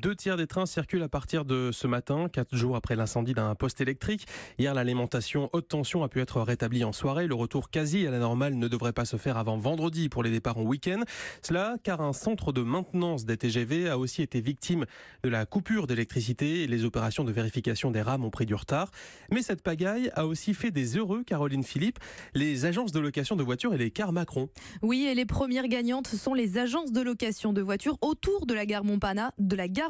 2/3 des trains circulent à partir de ce matin, 4 jours après l'incendie d'un poste électrique. Hier, l'alimentation haute tension a pu être rétablie en soirée. Le retour quasi à la normale ne devrait pas se faire avant vendredi pour les départs en week-end. Cela car un centre de maintenance des TGV a aussi été victime de la coupure d'électricité et les opérations de vérification des rames ont pris du retard. Mais cette pagaille a aussi fait des heureux, Caroline Philippe, les agences de location de voitures et les cars Macron. Oui, et les premières gagnantes sont les agences de location de voitures autour de la gare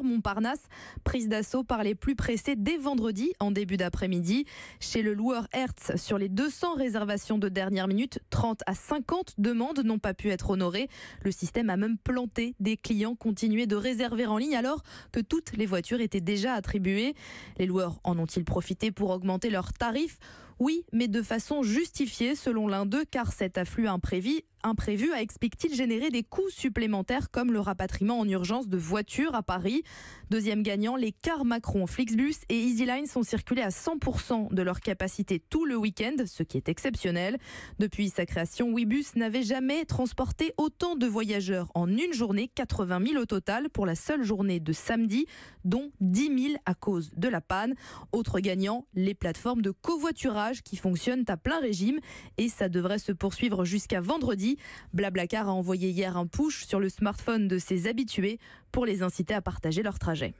Montparnasse, prise d'assaut par les plus pressés dès vendredi en début d'après-midi. Chez le loueur Hertz, sur les 200 réservations de dernière minute, 30 à 50 demandes n'ont pas pu être honorées. Le système a même planté. Des clients continuaient de réserver en ligne alors que toutes les voitures étaient déjà attribuées. Les loueurs en ont-ils profité pour augmenter leurs tarifs ? Oui, mais de façon justifiée selon l'un d'eux, car cet afflux imprévu a, explique-t-il, généré des coûts supplémentaires comme le rapatriement en urgence de voitures à Paris. Deuxième gagnant, les cars Macron, Flixbus et EasyLine sont circulés à 100% de leur capacité tout le week-end, ce qui est exceptionnel. Depuis sa création, Ouibus n'avait jamais transporté autant de voyageurs en une journée, 80 000 au total pour la seule journée de samedi, dont 10 000 à cause de la panne. Autre gagnant, les plateformes de covoiturage qui fonctionnent à plein régime et ça devrait se poursuivre jusqu'à vendredi. Blablacar a envoyé hier un push sur le smartphone de ses habitués pour les inciter à partager leur trajet.